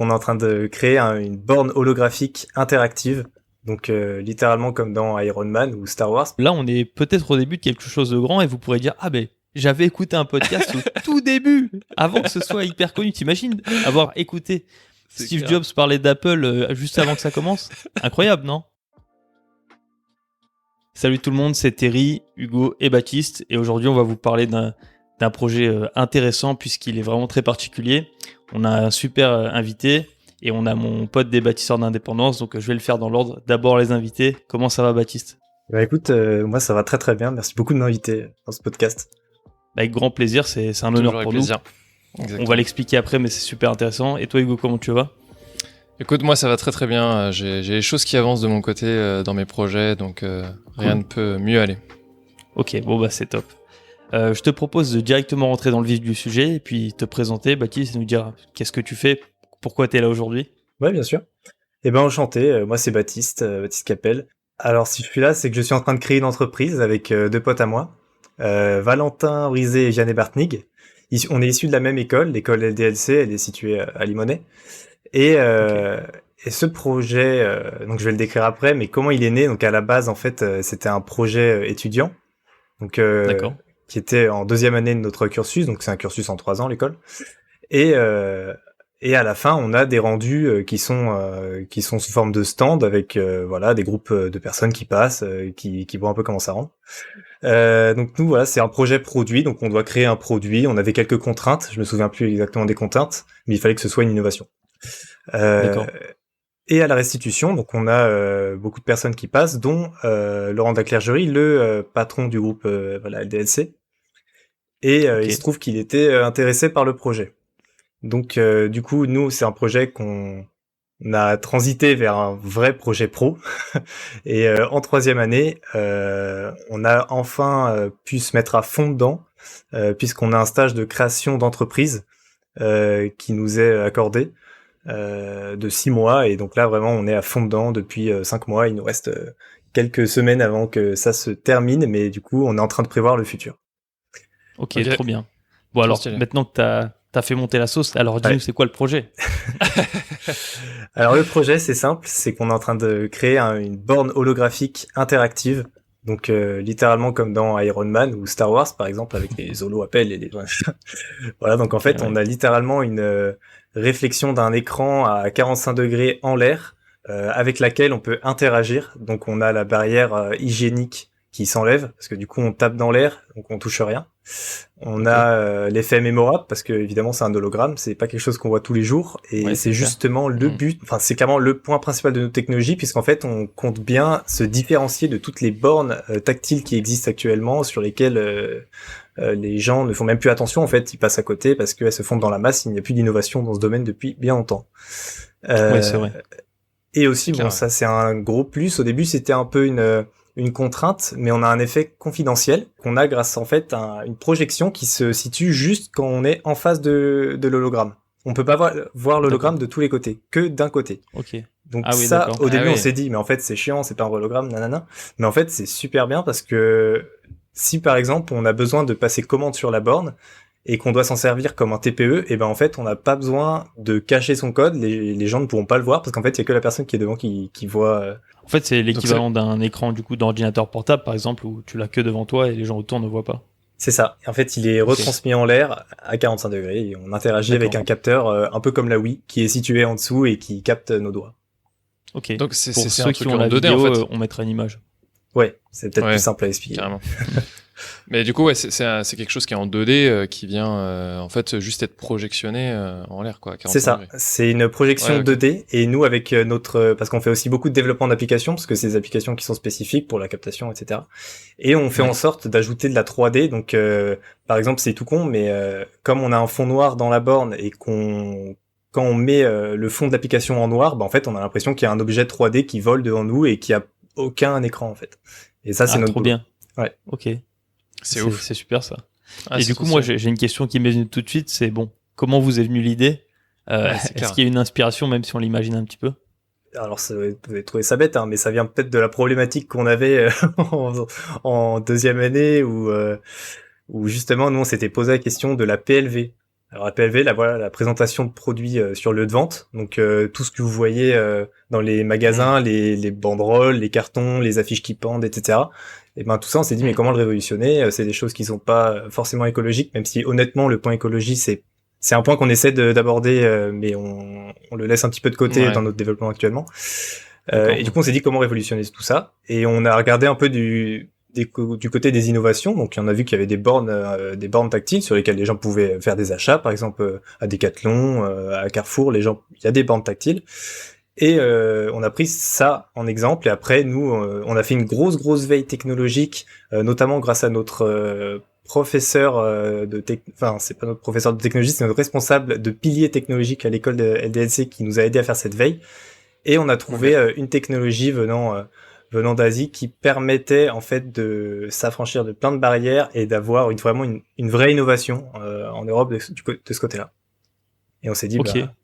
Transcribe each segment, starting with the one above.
On est en train de créer une borne holographique interactive, donc littéralement comme dans Iron Man ou Star Wars. Là, on est peut-être au début de quelque chose de grand et vous pourrez dire, ah ben, j'avais écouté un podcast au tout début, avant que ce soit hyper connu. T'imagines avoir écouté Steve Jobs parler d'Apple juste avant que ça commence? Incroyable, non? Salut tout le monde, c'est Terry, Hugo et Baptiste, et aujourd'hui on va vous parler d'un projet intéressant puisqu'il est vraiment très particulier. On a un super invité et on a mon pote des bâtisseurs d'indépendance, donc je vais le faire dans l'ordre. D'abord les invités. Comment ça va, Baptiste? Bah écoute, moi ça va très très bien, merci beaucoup de m'inviter dans ce podcast. Avec grand plaisir, c'est un honneur pour nous. On va l'expliquer après, mais c'est super intéressant. Et toi Hugo, comment tu vas? Écoute, moi ça va très très bien, j'ai les choses qui avancent de mon côté dans mes projets, donc rien ne peut mieux aller. Ok, bon bah c'est top. Je te propose de directement rentrer dans le vif du sujet et puis te présenter, Baptiste, et nous dire qu'est-ce que tu fais, pourquoi tu es là aujourd'hui. Ouais, bien sûr. Eh ben enchanté, moi c'est Baptiste, Baptiste Capel. Alors si je suis là, c'est que je suis en train de créer une entreprise avec deux potes à moi, Valentin Brisé et Jeanne Bartnig. On est issus de la même école, l'école LDLC, elle est située à Limonest. Et ce projet, donc je vais le décrire après, mais comment il est né? Donc à la base, en fait, c'était un projet étudiant, donc qui était en deuxième année de notre cursus, donc c'est un cursus en 3 ans l'école. Et à la fin, on a des rendus qui sont sous forme de stand avec voilà des groupes de personnes qui passent, qui voient un peu comment ça rend. Donc nous voilà, c'est un projet produit, donc on doit créer un produit. On avait quelques contraintes, je me souviens plus exactement des contraintes, mais il fallait que ce soit une innovation. Et à la restitution, donc on a beaucoup de personnes qui passent, dont Laurent de la Clergerie, le patron du groupe voilà, LDLC. Et il se trouve qu'il était intéressé par le projet. Donc du coup, nous, c'est un projet qu'on a transité vers un vrai projet pro. Et en 3e année, on a enfin pu se mettre à fond dedans, puisqu'on a un stage de création d'entreprise qui nous est accordé. De 6 mois, et donc là vraiment on est à fond dedans depuis 5 mois. Il nous reste quelques semaines avant que ça se termine, mais du coup on est en train de prévoir le futur. Ok, trop bien. Bon, alors maintenant que t'as fait monter la sauce, alors dis-nous c'est quoi le projet? Alors le projet c'est simple, c'est qu'on est en train de créer une borne holographique interactive, donc littéralement comme dans Iron Man ou Star Wars par exemple, avec les holo-appels et les voilà, donc en fait on a littéralement une réflexion d'un écran à 45 degrés en l'air, avec laquelle on peut interagir. Donc on a la barrière hygiénique qui s'enlève, parce que du coup on tape dans l'air, donc on touche rien. On a l'effet mémorable, parce que évidemment c'est un hologramme, c'est pas quelque chose qu'on voit tous les jours, et c'est justement le but, enfin c'est clairement le point principal de nos technologies, puisqu'en fait on compte bien se différencier de toutes les bornes tactiles qui existent actuellement, sur lesquelles les gens ne font même plus attention, en fait, ils passent à côté parce qu'elles se fondent dans la masse. Il n'y a plus d'innovation dans ce domaine depuis bien longtemps. Ouais, c'est vrai. Et aussi, bon, ça c'est un gros plus. Au début, c'était un peu une contrainte, mais on a un effet confidentiel qu'on a grâce en fait à une projection qui se situe juste quand on est en face de l'hologramme. On peut pas voir l'hologramme de tous les côtés, que d'un côté. Ok. Donc ça, au début, on s'est dit, mais en fait, c'est chiant, c'est pas un hologramme, nanana. Mais en fait, c'est super bien parce que si par exemple on a besoin de passer commande sur la borne et qu'on doit s'en servir comme un TPE, et ben en fait on n'a pas besoin de cacher son code, les gens ne pourront pas le voir parce qu'en fait il y a que la personne qui est devant qui voit. En fait c'est l'équivalent d'un écran du coup d'ordinateur portable par exemple où tu l'as que devant toi et les gens autour ne voient pas. C'est ça. En fait il est retransmis en l'air à 45 degrés et on interagit avec un capteur un peu comme la Wii qui est situé en dessous et qui capte nos doigts. Ok. Donc c'est ceux qui ont la 2D, vidéo, en fait. On mettra une image. Ouais, c'est peut-être plus simple à expliquer. Carrément. Mais du coup, ouais, c'est quelque chose qui est en 2D, qui vient en fait juste être projectionné en l'air, quoi. C'est ça. C'est une projection 2D, et nous avec parce qu'on fait aussi beaucoup de développement d'applications, parce que c'est des applications qui sont spécifiques pour la captation, etc. Et on fait en sorte d'ajouter de la 3D. Donc, par exemple, c'est tout con, mais comme on a un fond noir dans la borne et quand on met le fond de l'application en noir, bah en fait, on a l'impression qu'il y a un objet 3D qui vole devant nous et qui a aucun écran en fait. Et ça, c'est notre trop bien. Ouais. Ok. C'est ouf. C'est super ça. Et du coup, moi, j'ai une question qui m'est venue tout de suite. C'est bon, comment vous est venue l'idée? Est-ce qu'il y a une inspiration, même si on l'imagine un petit peu? Alors, vous avez trouvé ça bête, hein, mais ça vient peut-être de la problématique qu'on avait en 2e année où justement, nous, on s'était posé la question de la PLV. Alors la PLV, là voilà la présentation de produits sur lieu de vente. Donc tout ce que vous voyez dans les magasins, les banderoles, les cartons, les affiches qui pendent, etc. Et ben tout ça, on s'est dit mais comment le révolutionner? C'est des choses qui sont pas forcément écologiques, même si honnêtement le point écologie c'est un point qu'on essaie d'aborder, mais on le laisse un petit peu de côté dans notre développement actuellement. Et du coup, on s'est dit comment révolutionner tout ça. Et on a regardé un peu du côté des innovations. Donc, on a vu qu'il y avait des bornes tactiles sur lesquelles les gens pouvaient faire des achats. Par exemple, à Decathlon, à Carrefour, il y a des bornes tactiles. Et on a pris ça en exemple. Et après, nous, on a fait une grosse veille technologique, notamment grâce à notre professeur enfin c'est pas notre professeur de technologie, c'est notre responsable de pilier technologique à l'école de LDLC qui nous a aidé à faire cette veille. Et on a trouvé une technologie venant d'Asie qui permettait en fait de s'affranchir de plein de barrières et d'avoir vraiment une vraie innovation en Europe de ce côté-là. Et on s'est dit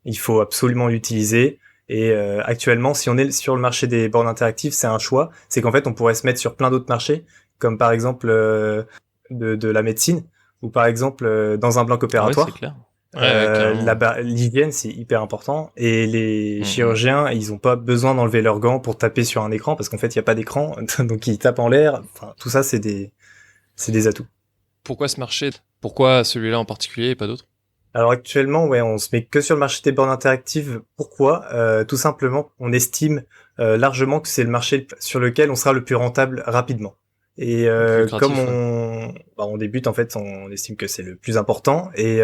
il faut absolument l'utiliser. Et actuellement, si on est sur le marché des bornes interactives, c'est un choix. C'est qu'en fait, on pourrait se mettre sur plein d'autres marchés, comme par exemple de la médecine, ou par exemple dans un bloc opératoire. Ouais, c'est clair. L'hygiène c'est hyper important et les chirurgiens ils ont pas besoin d'enlever leurs gants pour taper sur un écran parce qu'en fait il y a pas d'écran donc ils tapent en l'air. Enfin tout ça c'est des atouts. Pourquoi ce marché? Pourquoi celui-là en particulier et pas d'autres? Alors actuellement on se met que sur le marché des bornes interactives. Pourquoi? Tout simplement on estime largement que c'est le marché sur lequel on sera le plus rentable rapidement. Et comme on débute, en fait, on estime que c'est le plus important. Et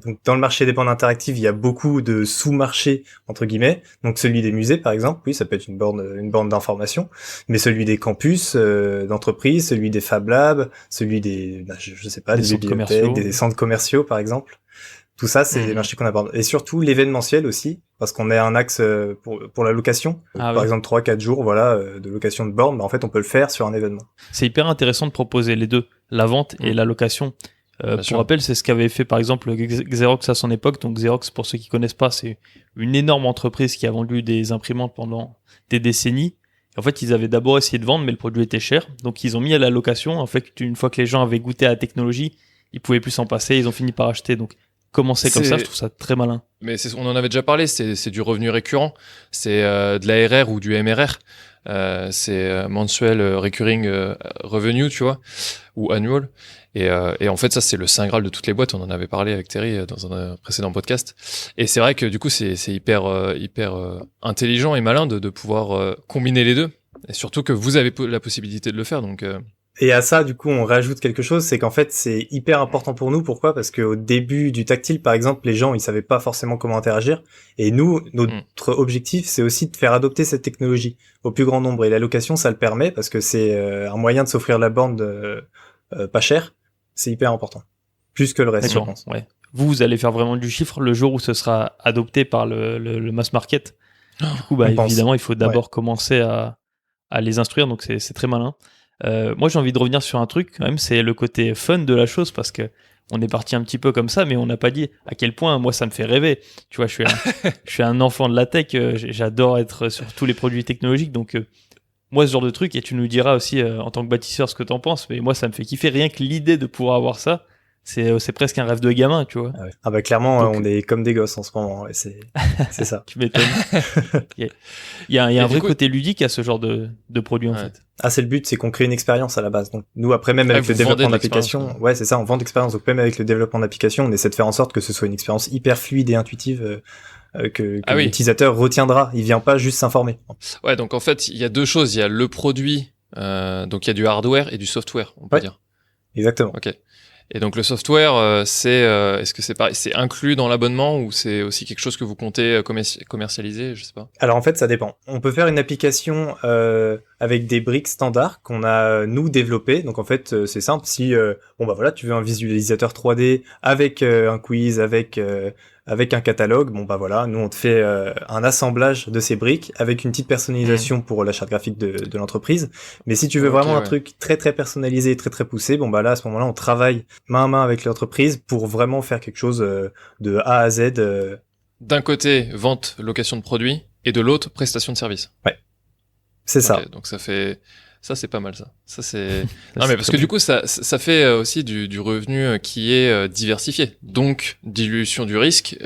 donc dans le marché des bornes interactives, il y a beaucoup de sous-marchés entre guillemets. Donc celui des musées, par exemple, oui, ça peut être une borne d'information. Mais celui des campus d'entreprise, celui des Fab Labs, celui des, je sais pas, des bibliothèques, des centres commerciaux, par exemple. Tout ça, c'est des marchés qu'on aborde. Et surtout l'événementiel aussi, parce qu'on a un axe pour la location. Par exemple, 3-4 jours, de location de bornes. En fait, on peut le faire sur un événement. C'est hyper intéressant de proposer les deux, la vente et la location. Pour rappel, c'est ce qu'avait fait par exemple Xerox à son époque. Donc Xerox, pour ceux qui connaissent pas, c'est une énorme entreprise qui a vendu des imprimantes pendant des décennies. En fait, ils avaient d'abord essayé de vendre, mais le produit était cher. Donc ils ont mis à la location. En fait, une fois que les gens avaient goûté à la technologie, ils pouvaient plus s'en passer. Ils ont fini par acheter. Donc commencer comme ça, je trouve ça très malin. Mais on en avait déjà parlé, c'est du revenu récurrent, c'est de l'ARR ou du MRR, c'est mensuel recurring revenue, tu vois, ou annual. Et en fait, ça, c'est le saint graal de toutes les boîtes. On en avait parlé avec Terry dans un précédent podcast. Et c'est vrai que du coup, c'est hyper intelligent et malin de pouvoir combiner les deux. Et surtout que vous avez la possibilité de le faire, donc... Et à ça, du coup, on rajoute quelque chose, c'est qu'en fait, c'est hyper important pour nous. Pourquoi? Parce qu'au début du tactile, par exemple, les gens, ils savaient pas forcément comment interagir. Et nous, notre objectif, c'est aussi de faire adopter cette technologie au plus grand nombre. Et la location, ça le permet parce que c'est un moyen de s'offrir la borne pas cher. C'est hyper important. Plus que le reste, je pense. Ouais. Vous allez faire vraiment du chiffre le jour où ce sera adopté par le mass market. Du coup, évidemment, il faut d'abord commencer à les instruire. Donc, c'est très malin. Moi j'ai envie de revenir sur un truc quand même, c'est le côté fun de la chose, parce que on est parti un petit peu comme ça, mais on n'a pas dit à quel point moi ça me fait rêver. Tu vois, je suis un enfant de la tech, j'adore être sur tous les produits technologiques, donc moi ce genre de truc, et tu nous diras aussi en tant que bâtisseur ce que t'en penses, mais moi ça me fait kiffer, rien que l'idée de pouvoir avoir ça, c'est presque un rêve de gamin, tu vois. Ah bah clairement, donc, on est comme des gosses en ce moment, ouais, c'est ça. Tu m'étonnes. Il y a un vrai côté ludique à ce genre de produit en fait. Ah, c'est le but, c'est qu'on crée une expérience à la base. Donc nous après, même avec le développement d'application, c'est ça, on vend d'expérience. Donc même avec le développement d'application, on essaie de faire en sorte que ce soit une expérience hyper fluide et intuitive que l'utilisateur retiendra. Il vient pas juste s'informer. Ouais, donc en fait, il y a deux choses. Il y a le produit, donc il y a du hardware et du software, on peut dire. Exactement. Ok. Et donc le software, est-ce que c'est pareil, c'est inclus dans l'abonnement ou c'est aussi quelque chose que vous comptez commercialiser, je sais pas. Alors en fait, ça dépend. On peut faire une application avec des briques standards qu'on a nous développées. Donc en fait, c'est simple. Si tu veux un visualisateur 3D avec un quiz, avec un catalogue, nous on te fait un assemblage de ces briques avec une petite personnalisation pour la charte graphique de l'entreprise. Mais si tu veux vraiment un truc très très personnalisé, très très poussé, là à ce moment-là, on travaille main à main avec l'entreprise pour vraiment faire quelque chose de A à Z. D'un côté, vente, location de produits, et de l'autre, prestation de service. Ouais, c'est ça. Donc ça fait Ça, c'est pas mal, ça. Ça, c'est... Ça, Non, mais c'est parce très que bien. du coup, ça fait aussi du revenu qui est diversifié. Donc, dilution du risque,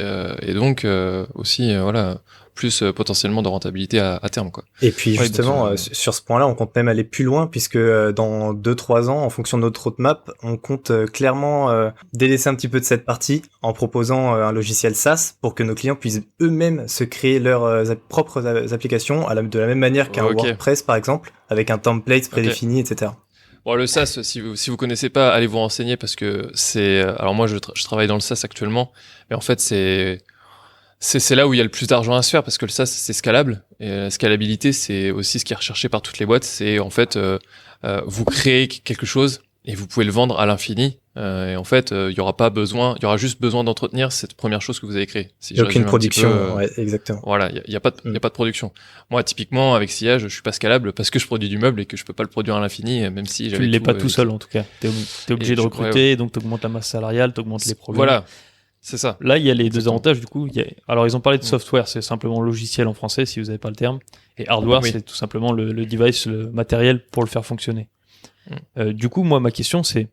et donc aussi, voilà, plus potentiellement de rentabilité à terme, quoi. Et puis Ouais, donc, justement, sur ce point-là, on compte même aller plus loin, puisque dans 2-3 ans, en fonction de notre roadmap, on compte clairement délaisser un petit peu de cette partie en proposant un logiciel SaaS pour que nos clients puissent eux-mêmes se créer leurs propres applications de la même manière qu'un Ok, WordPress, par exemple, avec un template ok. prédéfini, etc. Bon, le SaaS, si vous connaissez pas, allez vous renseigner parce que c'est... Alors moi, je travaille dans le SaaS actuellement, mais en fait, c'est là où il y a le plus d'argent à se faire parce que le SaaS, c'est scalable. Et la scalabilité, c'est aussi ce qui est recherché par toutes les boîtes. C'est en fait, vous créez quelque chose et vous pouvez le vendre à l'infini. Et en fait, il y aura pas besoin, il y aura juste besoin d'entretenir cette première chose que vous avez créée. Si Il n'y a je aucune résume un petit peu, production, ouais, exactement. voilà, il y a pas de, y a pas de production. Moi, typiquement, avec Sillage, je suis pas scalable parce que je produis du meuble et que je peux pas le produire à l'infini, même si tu j'avais ne l'es tout. pas tout seul en tout cas. T'es obligé de ouais, recruter, donc t'augmentes la masse salariale, t'augmentes les problèmes. voilà, c'est ça. Là, il y a les deux Exactement. avantages du coup. Alors, ils ont parlé de Mm. software, c'est simplement logiciel en français si vous n'avez pas le terme. Et hardware, Oui. c'est tout simplement le device, le matériel pour le faire fonctionner. Du coup, moi, ma question, c'est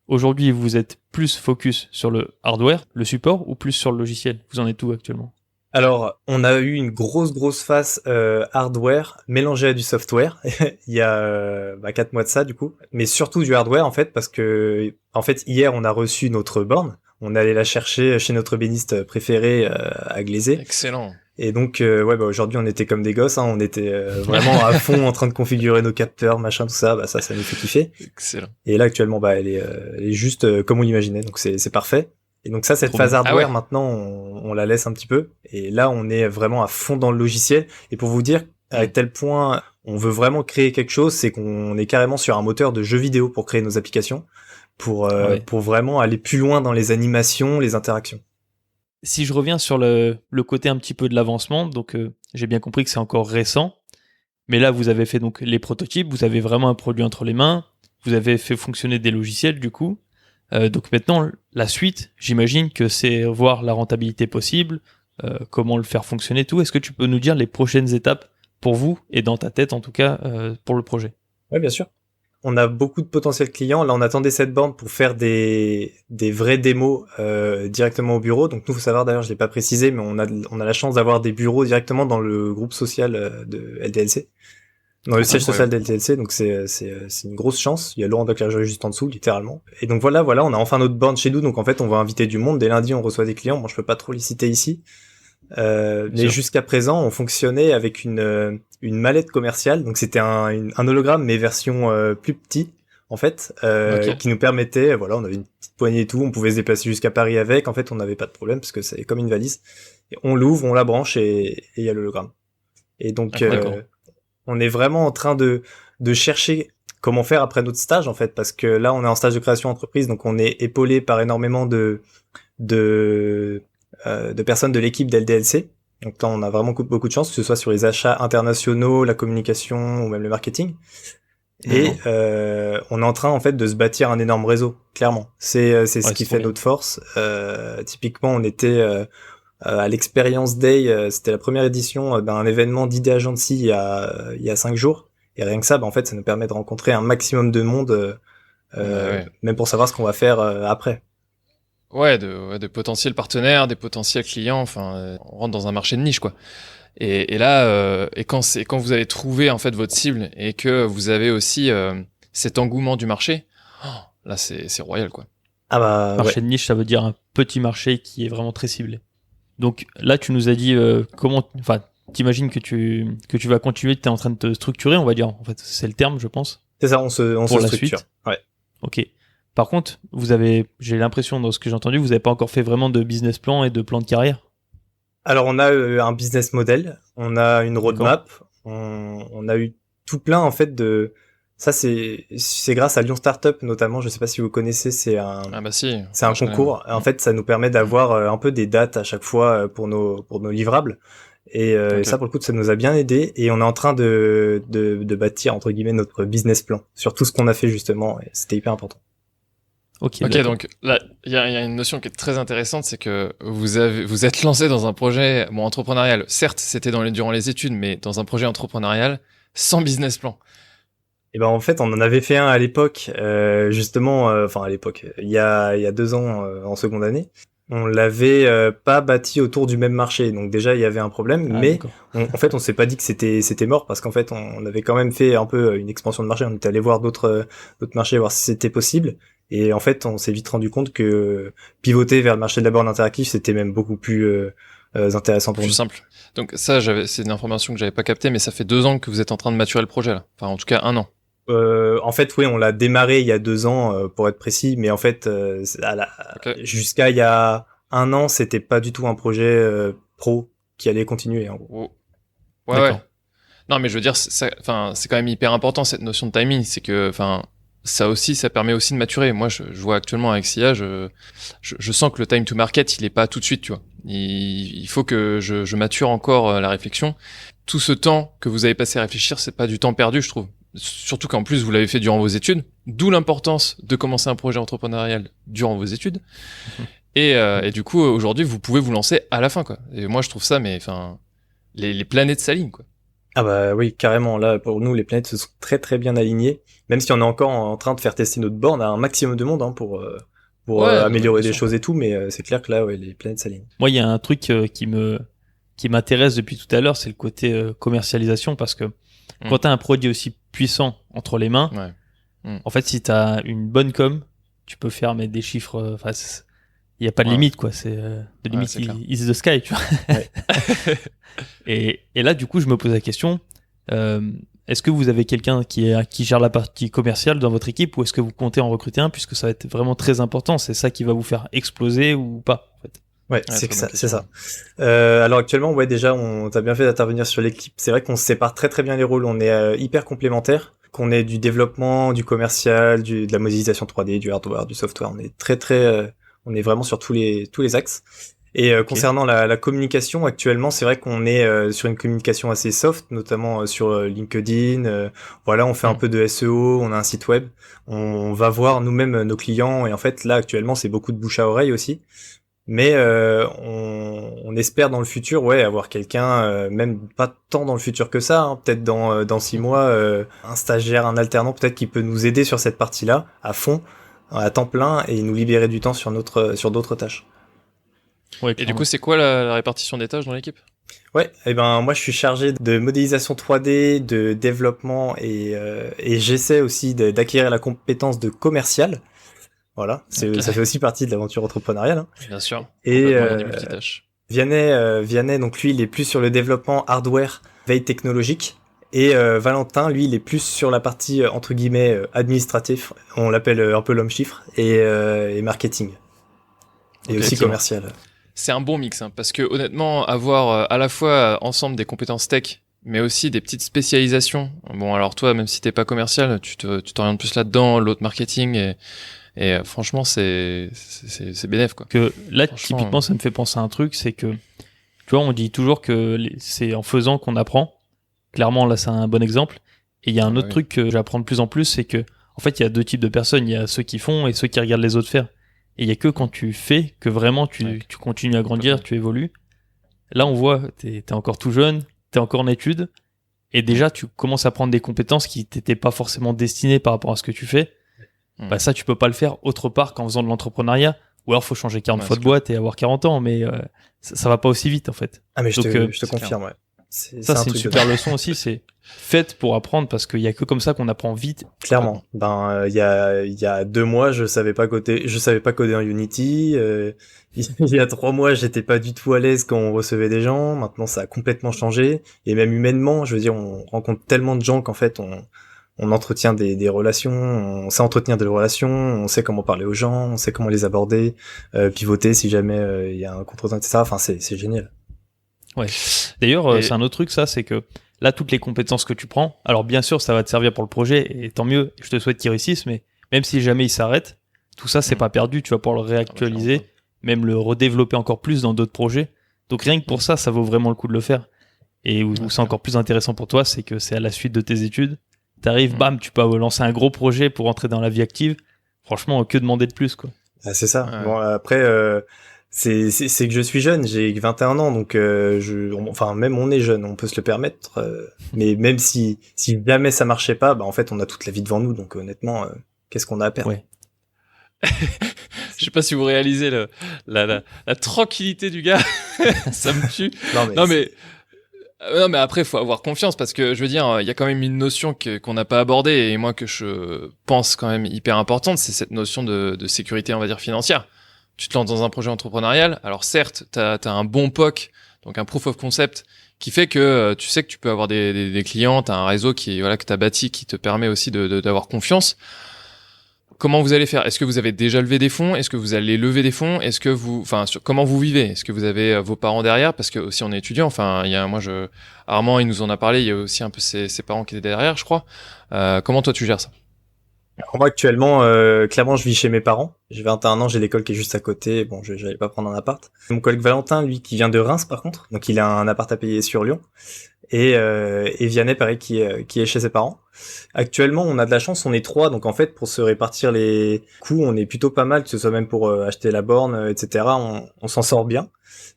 aujourd'hui, vous êtes plus focus sur le hardware, le support, ou plus sur le logiciel? Vous en êtes où actuellement? Alors, on a eu une grosse phase hardware mélangée à du software il y a 4 mois de ça du coup, mais surtout du hardware en fait parce que en fait hier on a reçu notre borne, on allait la chercher chez notre ébéniste préféré à Glazé Excellent. et donc aujourd'hui on était comme des gosses, hein, on était vraiment à fond en train de configurer nos capteurs, machin tout ça, ça nous fait kiffer. Excellent. Et là actuellement elle est juste comme on l'imaginait, donc c'est parfait. Et donc cette Trop phase bien. hardware, Ah ouais. maintenant, on la laisse un petit peu. Et là, on est vraiment à fond dans le logiciel. Et pour vous dire, à tel point, on veut vraiment créer quelque chose, c'est qu'on est carrément sur un moteur de jeux vidéo pour créer nos applications, Ah ouais. pour vraiment aller plus loin dans les animations, les interactions. Si je reviens sur le côté un petit peu de l'avancement, donc j'ai bien compris que c'est encore récent, mais là vous avez fait donc les prototypes, vous avez vraiment un produit entre les mains, vous avez fait fonctionner des logiciels du coup. Donc maintenant la suite, j'imagine que c'est voir la rentabilité possible, comment le faire fonctionner, tout. Est-ce que tu peux nous dire les prochaines étapes pour vous et dans ta tête en tout cas pour le projet? Ouais, bien sûr. On a beaucoup de potentiels clients. Là, on attendait cette borne pour faire des vrais démos directement au bureau. Donc nous, faut savoir d'ailleurs, je l'ai pas précisé, mais on a la chance d'avoir des bureaux directement dans le groupe social de LDLC, dans le siège social Incroyable. de LDLC. Donc c'est une grosse chance. Il y a Laurent Baclager juste en dessous, littéralement. Et donc voilà, on a enfin notre borne chez nous. Donc en fait, on va inviter du monde. Dès lundi, on reçoit des clients. Bon, je peux pas trop les citer ici. Mais sûr. jusqu'à présent, on fonctionnait avec une mallette commerciale. Donc c'était un hologramme, mais version plus petit, en fait, Ok. qui nous permettait, voilà, on avait une petite poignée et tout, on pouvait se déplacer jusqu'à Paris avec. En fait, on n'avait pas de problème parce que c'est comme une valise. Et on l'ouvre, on la branche et il y a l'hologramme. Et donc, D'accord. on est vraiment en train de chercher comment faire après notre stage, en fait, parce que là, on est en stage de création entreprise, donc on est épaulé par énormément de personnes de l'équipe d'LDLC. Donc là, on a vraiment beaucoup de chance, que ce soit sur les achats internationaux, la communication ou même le marketing. Et on est en train en fait de se bâtir un énorme réseau, clairement. C'est ce Ouais, qui c'est trop fait bien. notre force. Typiquement, on était à l'Experience Day, c'était la première édition d'un événement d'Idea Agency il y a 5 jours. Et rien que ça, en fait, ça nous permet de rencontrer un maximum de monde, Ouais. même pour savoir ce qu'on va faire après. Ouais, de potentiels partenaires, des potentiels clients. Enfin, on rentre dans un marché de niche, quoi. Et là, quand vous avez trouvé en fait votre cible et que vous avez aussi cet engouement du marché, oh, là c'est royal, quoi. Ah bah ouais. Marché de niche, ça veut dire un petit marché qui est vraiment très ciblé. Donc là, tu nous as dit comment, enfin, t'imagines que tu vas continuer, tu es en train de te structurer, on va dire. En fait, c'est le terme, je pense, C'est ça, on se pour la structure. suite. Ouais. Ok. Par contre, j'ai l'impression dans ce que j'ai entendu, vous n'avez pas encore fait vraiment de business plan et de plan de carrière. Alors on a un business model, on a une roadmap, on a eu tout plein en fait de ça c'est grâce à Lyon Startup notamment, je sais pas si vous connaissez, Ah bah si, c'est un je connais, concours. En fait, ça nous permet d'avoir un peu des dates à chaque fois pour nos livrables. Et Ok. ça, pour le coup, ça nous a bien aidé. Et on est en train de bâtir, entre guillemets, notre business plan sur tout ce qu'on a fait, justement. Et c'était hyper important. Ok, Ok, d'accord. donc là, il y a une notion qui est très intéressante, c'est que vous êtes lancé dans un projet entrepreneurial. Certes, c'était durant les études, mais dans un projet entrepreneurial sans business plan. Et ben en fait, on en avait fait un à l'époque, justement, enfin à l'époque, il y a 2 ans en seconde année. On l'avait pas bâti autour du même marché, donc déjà il y avait un problème, Ah, mais d'accord. en fait on s'est pas dit que c'était mort parce qu'en fait on avait quand même fait un peu une expansion de marché. On était allé voir d'autres marchés voir si c'était possible, et en fait on s'est vite rendu compte que pivoter vers le marché de la borne interactive c'était même beaucoup plus intéressant pour Plus nous. simple. Donc c'est une information que j'avais pas captée, mais ça fait 2 ans que vous êtes en train de maturer le projet là. Enfin, en tout cas, 1 an. En fait, oui, on l'a démarré il y a 2 ans, pour être précis, mais en fait, Ok. jusqu'à il y a un an, c'était pas du tout un projet pro qui allait continuer, en gros. Oh. Ouais, ouais. D'accord. Non, mais je veux dire, enfin, c'est quand même hyper important cette notion de timing. C'est que, enfin, ça aussi, ça permet aussi de maturer. Moi, je vois actuellement avec SIA, je sens que le time to market, il est pas tout de suite, tu vois. Il faut que je mature encore la réflexion. Tout ce temps que vous avez passé à réfléchir, c'est pas du temps perdu, je trouve. Surtout qu'en plus, vous l'avez fait durant vos études. D'où l'importance de commencer un projet entrepreneurial durant vos études. Et du coup, aujourd'hui, vous pouvez vous lancer à la fin, quoi. Et moi, je trouve ça, mais enfin, les planètes s'alignent, quoi. Ah bah oui, carrément. Là, pour nous, les planètes se sont très très bien alignées, même si on est encore en train de faire tester notre borne à un maximum de monde, hein, pour Ouais, non, mais améliorer bien des sûr. choses et tout, mais c'est clair que là, ouais, les planètes s'alignent. Moi, il y a un truc qui m'intéresse depuis tout à l'heure, c'est le côté commercialisation, parce que quand tu as un produit aussi puissant entre les mains, Ouais. en fait, si tu as une bonne com, tu peux faire mais des chiffres. Enfin, il n'y a pas de Ouais. limite, quoi. C'est the Ouais, limit c'est clair. is the sky, tu vois. Ouais. Et là, du coup, je me pose la question. Est-ce que vous avez quelqu'un qui gère la partie commerciale dans votre équipe, ou est-ce que vous comptez en recruter un, puisque ça va être vraiment très important? C'est ça qui va vous faire exploser ou pas, en fait. Ouais, Ouais, c'est très que bonne ça, c'est question. ça. Alors actuellement, ouais, déjà, t'as bien fait d'intervenir sur l'équipe. C'est vrai qu'on se sépare très très bien les rôles. On est hyper complémentaires. Qu'on ait du développement, du commercial, de la modélisation 3D, du hardware, du software. On est très très, on est vraiment sur tous les axes. Et concernant la communication, actuellement, c'est vrai qu'on est sur une communication assez soft, notamment sur LinkedIn. Voilà, on fait un peu de SEO, on a un site web. On va voir nous-mêmes nos clients, et en fait, là, actuellement, c'est beaucoup de bouche à oreille aussi. Mais on espère dans le futur, ouais, avoir quelqu'un, même pas tant dans le futur que ça, hein, peut-être dans 6 mois, un stagiaire, un alternant, peut-être qui peut nous aider sur cette partie-là à fond, à temps plein, et nous libérer du temps sur d'autres tâches. Ouais, Et du clairement. coup, c'est quoi la répartition des tâches dans l'équipe? Ouais, et ben moi je suis chargé de modélisation 3D, de développement, et j'essaie aussi d'acquérir la compétence de commercial. Voilà, Ok. ça fait aussi partie de l'aventure entrepreneuriale, hein. Bien sûr. Et Complètement, il y a des multitâches. Vianney, donc lui, il est plus sur le développement hardware, veille technologique. Et Valentin, lui, il est plus sur la partie entre guillemets administratif. On l'appelle un peu l'homme chiffre, et marketing, et Ok, aussi excellent. commercial. C'est un bon mix, hein, parce que honnêtement, avoir à la fois ensemble des compétences tech, mais aussi des petites spécialisations. Bon, alors toi, même si t'es pas commercial, tu t'orientes plus là-dedans, l'autre marketing, et franchement, c'est bénéf, quoi. Que là, Franchement, typiquement, ça me fait penser à un truc, c'est que, tu vois, on dit toujours que c'est en faisant qu'on apprend. Clairement, là, c'est un bon exemple. Et il y a un bah autre oui. truc que j'apprends de plus en plus, c'est que, en fait, il y a deux types de personnes. Il y a ceux qui font et ceux qui regardent les autres faire. Et il y a que quand tu fais que vraiment Ouais. tu continues à grandir, tu évolues. Là, on voit, t'es encore tout jeune, t'es encore en études, et déjà, tu commences à prendre des compétences qui t'étaient pas forcément destinées par rapport à ce que tu fais. Bah, ça, tu peux pas le faire autre part qu'en faisant de l'entrepreneuriat. Ou alors, faut changer 40 Ouais, fois c'est de boîte et avoir 40 ans, mais ça va pas aussi vite, en fait. Ah mais Donc, je te c'est confirme, ouais. C'est ça, un c'est une truc de super dingue. leçon aussi, c'est faites pour apprendre, parce qu'il y a que comme ça qu'on apprend vite. Clairement. Ben il y a 2 mois, je savais pas coder en Unity. Il y a 3 mois, j'étais pas du tout à l'aise quand on recevait des gens. Maintenant, ça a complètement changé. Et même humainement, je veux dire, on rencontre tellement de gens qu'en fait, on entretient des relations. On sait entretenir des relations. On sait comment parler aux gens. On sait comment les aborder, pivoter si jamais il y a un contretemps, etc. Enfin, c'est génial. Ouais. D'ailleurs, Et- c'est un autre truc, ça, c'est que là, toutes les compétences que tu prends, alors bien sûr, ça va te servir pour le projet, et tant mieux, je te souhaite qu'il réussisse, mais même si jamais il s'arrête, tout ça, c'est pas perdu, tu vas pouvoir le réactualiser, même le redévelopper encore plus dans d'autres projets. Donc rien que pour ça, ça vaut vraiment le coup de le faire. Et où c'est encore plus intéressant pour toi, c'est que c'est à la suite de tes études, t'arrives, bam, tu peux lancer un gros projet pour entrer dans la vie active. Franchement, que demander de plus, quoi. Ah, c'est ça. Ouais. Bon, après, C'est que je suis jeune, j'ai 21 ans, donc enfin même on est jeune, on peut se le permettre. Mais même si jamais ça marchait pas, bah en fait on a toute la vie devant nous, donc honnêtement, qu'est-ce qu'on a à perdre? Ouais. Je sais pas si vous réalisez la tranquillité du gars. Ça me tue. Non mais Non, mais après, faut avoir confiance parce que je veux dire, il y a quand même une notion qu'on n'a pas abordée et moi que je pense quand même hyper importante, c'est cette notion de sécurité, on va dire, financière. Tu te lances dans un projet entrepreneurial. Alors certes, t'as un bon POC, donc un proof of concept, qui fait que tu sais que tu peux avoir des clients, t'as un réseau qui voilà que t'as bâti, qui te permet aussi d'avoir confiance. Comment vous allez faire? Est-ce que vous avez déjà levé des fonds? Est-ce que vous allez lever des fonds? Est-ce que comment vous vivez? Est-ce que vous avez vos parents derrière? Parce que aussi on est étudiant. Enfin, Armand, il nous en a parlé. Il y a aussi un peu ses parents qui étaient derrière, je crois. Comment toi tu gères ça? alors moi actuellement, clairement, je vis chez mes parents. J'ai 21 ans, j'ai l'école qui est juste à côté. Bon, j'allais pas prendre un appart. Mon collègue Valentin, lui, qui vient de Reims, par contre, donc il a un appart à payer sur Lyon. Et Vianney, pareil, qui est chez ses parents. Actuellement, on a de la chance, on est trois, donc en fait, pour se répartir les coûts, on est plutôt pas mal, que ce soit même pour acheter la borne, etc. On s'en sort bien.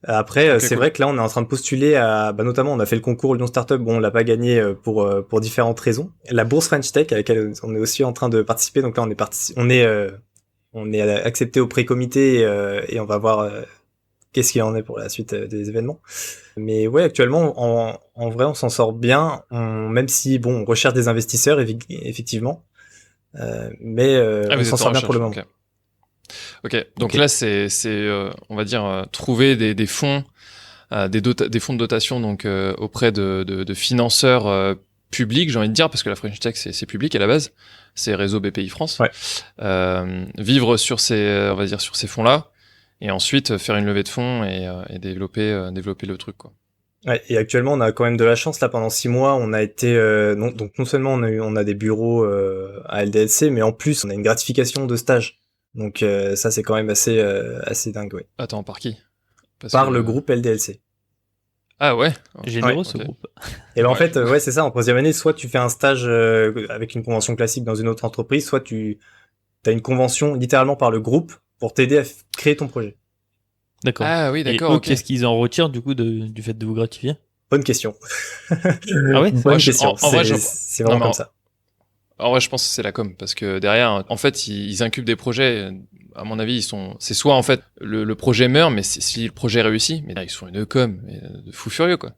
Après, Ok, c'est cool. vrai que là, on est en train de postuler à, bah, notamment, on a fait le concours Lyon Startup, bon, on l'a pas gagné pour différentes raisons. La bourse French Tech, à laquelle on est aussi en train de participer, donc là, on est accepté au pré-comité et on va voir qu'est-ce qu'il en est pour la suite des événements. Mais ouais, actuellement, en vrai, on s'en sort bien, même si, bon, on recherche des investisseurs, effectivement, mais Ah, on vous s'en êtes en sort bien pour le recherche. moment. Ok. Donc Ok. là, on va dire, trouver des fonds, des fonds de dotation donc auprès de financeurs publics, j'ai envie de dire, parce que la French Tech c'est public à la base, c'est réseau BPI France. Ouais. Vivre sur on va dire sur ces fonds-là, et ensuite faire une levée de fonds et développer le truc quoi. Ouais, et actuellement, on a quand même de la chance. Là, pendant 6 mois, on a été donc non seulement on a des bureaux à LDLC, mais en plus, on a une gratification de stage. Donc ça, c'est quand même assez dingue, ouais. Attends, par qui? Parce Par le que groupe LDLC. ah ouais. Généreux, Ouais. ce Ok. groupe. Et ben en Ouais. fait, ouais, c'est ça. En troisième année, soit tu fais un stage avec une convention classique dans une autre entreprise, soit tu as une convention littéralement par le groupe pour t'aider à créer ton projet. D'accord. Ah oui, Et d'accord. eux, Ok. qu'est-ce qu'ils en retirent du coup du fait de vous gratifier? Bonne question. Ah ouais, Bonne Ouais, question. en vrai, C'est non, vraiment mais comme ça. en vrai, je pense que c'est la com parce que derrière, en fait, ils incubent des projets. À mon avis, c'est soit en fait le projet meurt, mais si le projet réussit, mais là, ils sont une com mais de fou furieux quoi.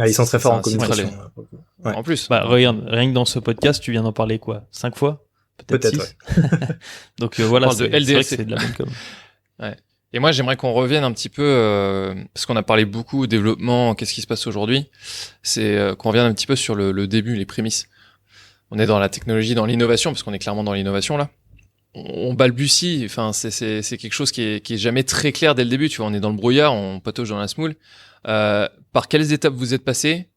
Ah, ils sont très forts en incitera communication. Ouais, En plus. Bah Donc, regarde, rien que dans ce podcast, tu viens d'en parler quoi? 5 fois? Peut-être peut-être, 6. ouais. Donc on voilà, parle de c'est vrai que LDLC. c'est de la bonne com. Ouais. Et moi, j'aimerais qu'on revienne un petit peu, parce qu'on a parlé beaucoup développement, qu'est-ce qui se passe aujourd'hui. C'est qu'on revienne un petit peu sur le début, les prémices. On est dans la technologie, dans l'innovation, parce qu'on est clairement dans l'innovation là. On balbutie, enfin c'est quelque chose qui est jamais très clair dès le début. Tu vois, on est dans le brouillard, on patauge dans la semoule. Par quelles étapes vous êtes passé?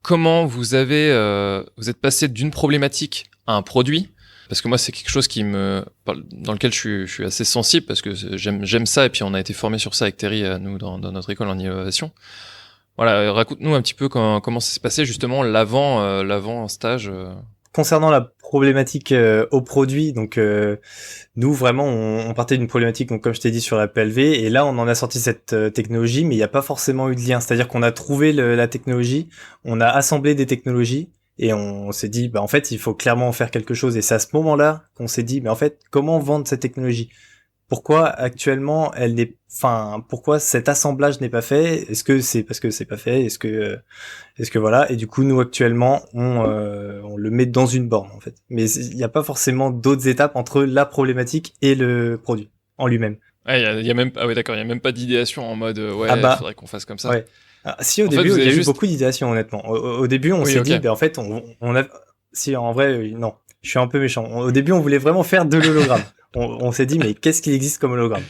Comment vous êtes passé d'une problématique à un produit? Parce que moi, c'est quelque chose dans lequel je suis assez sensible parce que j'aime ça et puis on a été formé sur ça avec Terry, nous, dans notre école en innovation. Voilà, raconte-nous un petit peu comment ça s'est passé justement l'avant stage. Concernant la problématique au produit, donc nous vraiment on partait d'une problématique, donc comme je t'ai dit, sur la PLV, et là on en a sorti cette technologie, mais il n'y a pas forcément eu de lien. C'est-à-dire qu'on a trouvé la technologie, on a assemblé des technologies et on s'est dit bah en fait il faut clairement en faire quelque chose. Et c'est à ce moment-là qu'on s'est dit mais en fait comment vendre cette technologie? Pourquoi actuellement pourquoi cet assemblage n'est pas fait? Est-ce que c'est parce que c'est pas fait? Est-ce que voilà? Et du coup, nous actuellement, on le met dans une borne en fait. Mais il n'y a pas forcément d'autres étapes entre la problématique et le produit en lui-même. Ouais, il y a même ah ouais d'accord, il y a même pas d'idéation en mode ouais, Ah il bah faudrait qu'on fasse comme ça. ouais. Ah, si au En fait, début, vous il y avez a eu juste beaucoup d'idéations honnêtement. Au début, on oui, s'est ok. dit, ben en fait, on a si en vrai, non, je suis un peu méchant. Au début, on voulait vraiment faire de l'hologramme. On s'est dit, mais qu'est-ce qui existe comme hologramme?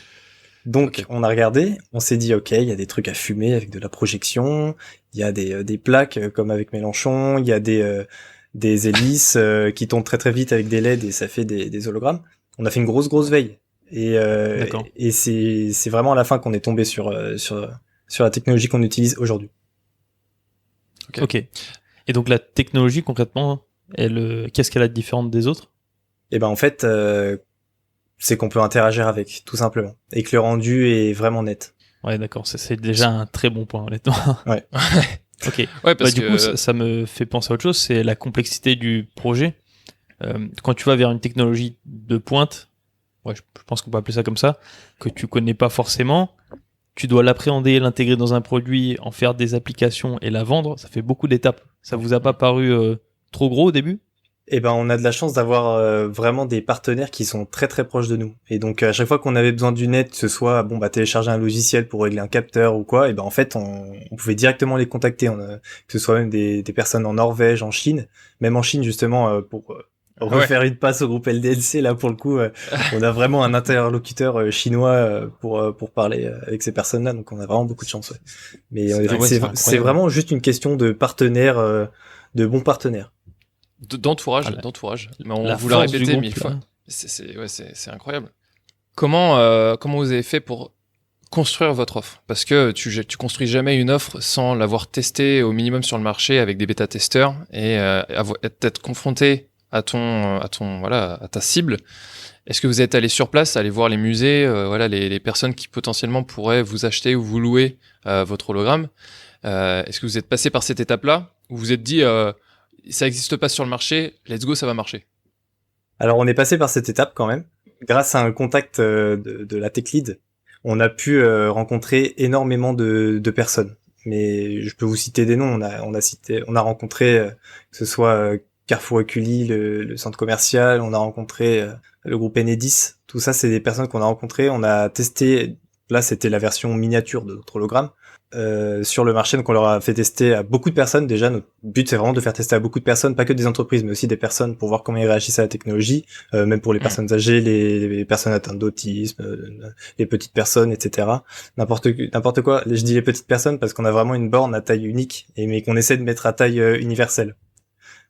Donc, Ok. on a regardé, on s'est dit, ok, il y a des trucs à fumer avec de la projection, il y a des plaques comme avec Mélenchon, il y a des hélices qui tournent très très vite avec des LED et ça fait des hologrammes. On a fait une grosse veille. D'accord. Et c'est vraiment à la fin qu'on est tombé sur la technologie qu'on utilise aujourd'hui. Ok. Et donc la technologie concrètement, qu'est-ce qu'elle a de différente des autres? Et ben en fait, c'est qu'on peut interagir avec, tout simplement, et que le rendu est vraiment net. Ouais, d'accord, c'est déjà un très bon point, honnêtement. Ouais. Ok. Ouais, parce Du que coup, ça me fait penser à autre chose, c'est la complexité du projet. Quand tu vas vers une technologie de pointe, ouais, je pense qu'on peut appeler ça comme ça, que tu connais pas forcément, tu dois l'appréhender, l'intégrer dans un produit, en faire des applications et la vendre, ça fait beaucoup d'étapes. Ça vous a pas paru trop gros au début? Eh ben, on a de la chance d'avoir vraiment des partenaires qui sont très très proches de nous. Et donc à chaque fois qu'on avait besoin d'une aide, que ce soit télécharger un logiciel pour régler un capteur ou quoi, et ben en fait on pouvait directement les contacter. Que ce soit même des personnes en Norvège, en Chine, même en Chine justement pour refaire une passe au groupe LDLC. Là pour le coup, on a vraiment un interlocuteur chinois pour parler avec ces personnes-là. Donc on a vraiment beaucoup de chance. Ouais. Mais c'est vraiment juste une question de partenaires, de bons partenaires. D'entourage. Mais on vous l'a répété 1000 fois. C'est incroyable. Comment vous avez fait pour construire votre offre? Parce que tu construis jamais une offre sans l'avoir testée au minimum sur le marché avec des bêta-testeurs et être confronté à ta cible. Est-ce que vous êtes allé sur place, aller voir les musées, les personnes qui potentiellement pourraient vous acheter ou vous louer votre hologramme? Est-ce que vous êtes passé par cette étape-là ou vous vous êtes dit ça n'existe pas sur le marché, let's go, ça va marcher? Alors on est passé par cette étape quand même. Grâce à un contact de la tech lead, on a pu rencontrer énormément de personnes. Mais je peux vous citer des noms. On a rencontré que ce soit Carrefour Oculi, le centre commercial. On a rencontré le groupe Enedis. Tout ça, c'est des personnes qu'on a rencontrées. On a testé. Là, c'était la version miniature de notre hologramme. Sur le marché, donc on leur a fait tester à beaucoup de personnes. Déjà, notre but c'est vraiment de faire tester à beaucoup de personnes, pas que des entreprises, mais aussi des personnes pour voir comment ils réagissent à la technologie, même pour les personnes âgées, les personnes atteintes d'autisme, les petites personnes, etc. N'importe quoi. Je dis les petites personnes parce qu'on a vraiment une borne à taille unique, mais qu'on essaie de mettre à taille universelle.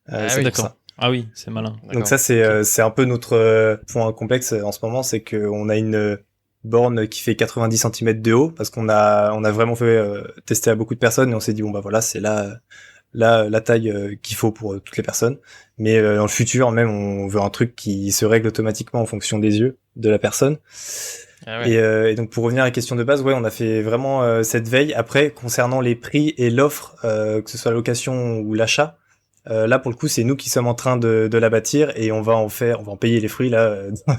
C'est d'accord. Ça. Ah oui, c'est malin. Donc ça c'est un peu notre point complexe en ce moment, c'est que on a une borne qui fait 90 cm de haut parce qu'on a vraiment fait tester à beaucoup de personnes et on s'est dit bon bah voilà, c'est la taille qu'il faut pour toutes les personnes. Mais dans le futur même on veut un truc qui se règle automatiquement en fonction des yeux de la personne. Ah ouais. Et donc pour revenir à la question de base, ouais, on a fait vraiment cette veille. Après concernant les prix et l'offre, que ce soit la location ou l'achat, là pour le coup c'est nous qui sommes en train de la bâtir et on va en payer les fruits là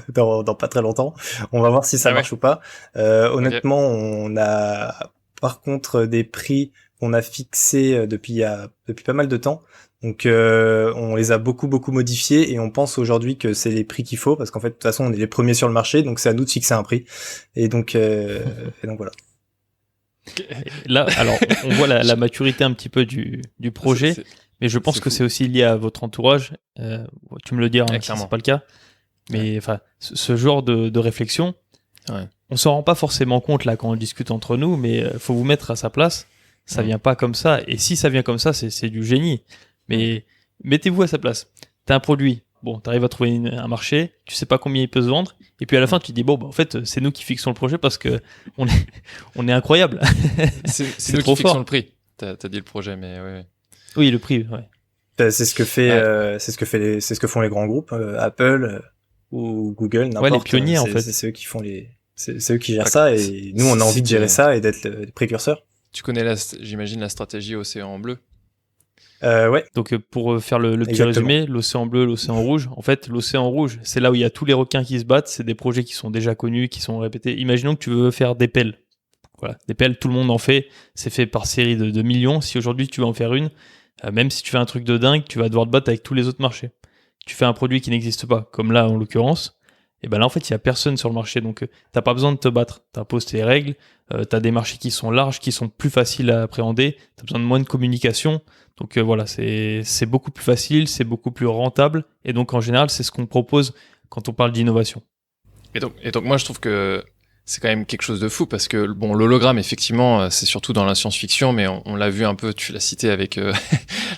dans pas très longtemps. On va voir si ça marche ou pas. Honnêtement, on a par contre des prix qu'on a fixés depuis pas mal de temps. Donc on les a beaucoup modifiés et on pense aujourd'hui que c'est les prix qu'il faut parce qu'en fait de toute façon on est les premiers sur le marché, donc c'est à nous de fixer un prix. Et donc voilà. Là, alors on voit la maturité un petit peu du projet. Mais je pense que c'est aussi lié à votre entourage. Tu me le diras, si c'est pas le cas. Mais enfin, ce genre de réflexion, on s'en rend pas forcément compte là quand on discute entre nous, mais faut vous mettre à sa place. Ça vient pas comme ça. Et si ça vient comme ça, c'est du génie. Mais mettez-vous à sa place. T'as un produit. Bon, t'arrives à trouver un marché. Tu sais pas combien il peut se vendre. Et puis à la fin, tu te dis bon, bah, en fait, c'est nous qui fixons le projet parce que on est incroyable. c'est nous qui fixons le prix. T'as dit le projet, mais ouais. Oui, le prix, ouais. C'est ce que font les grands groupes, Apple ou Google, n'importe. Ouais, les pionniers en fait. C'est eux qui font c'est eux qui gèrent ça et nous on a envie de gérer ça et d'être les précurseurs. Tu connais j'imagine la stratégie Océan Bleu. Ouais. Donc pour faire le petit résumé, l'océan bleu, l'océan rouge. En fait, l'océan rouge, c'est là où il y a tous les requins qui se battent. C'est des projets qui sont déjà connus, qui sont répétés. Imaginons que tu veux faire des pelles. Voilà, des pelles, tout le monde en fait. C'est fait par série de millions. Si aujourd'hui tu veux en faire une, même si tu fais un truc de dingue, tu vas devoir te battre avec tous les autres marchés. Tu fais un produit qui n'existe pas, comme là en l'occurrence, et ben là en fait il y a personne sur le marché, donc t'as pas besoin de te battre. T'imposes tes règles, t'as des marchés qui sont larges, qui sont plus faciles à appréhender, t'as besoin de moins de communication, donc voilà, c'est beaucoup plus facile, c'est beaucoup plus rentable, et donc en général c'est ce qu'on propose quand on parle d'innovation. Et donc moi je trouve que c'est quand même quelque chose de fou parce que bon, l'hologramme effectivement c'est surtout dans la science-fiction, mais on l'a vu un peu, tu l'as cité avec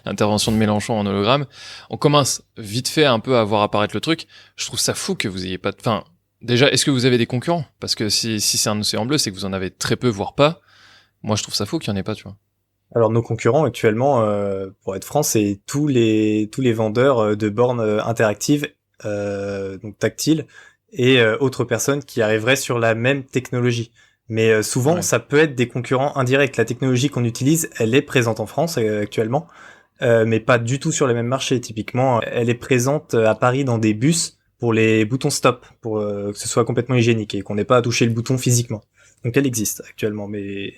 l'intervention de Mélenchon en hologramme. On commence vite fait un peu à voir apparaître le truc. Je trouve ça fou que vous ayez pas enfin déjà, est-ce que vous avez des concurrents? Parce que si c'est un océan bleu, c'est que vous en avez très peu voire pas. Moi je trouve ça fou qu'il y en ait pas, tu vois. Alors nos concurrents actuellement, pour être franc, c'est tous les vendeurs de bornes interactives, donc tactiles, et autres personnes qui arriveraient sur la même technologie. Mais souvent, ça peut être des concurrents indirects. La technologie qu'on utilise, elle est présente en France actuellement, mais pas du tout sur les mêmes marchés. Typiquement, elle est présente à Paris dans des bus pour les boutons stop, pour que ce soit complètement hygiénique et qu'on n'ait pas à toucher le bouton physiquement. Donc elle existe actuellement, mais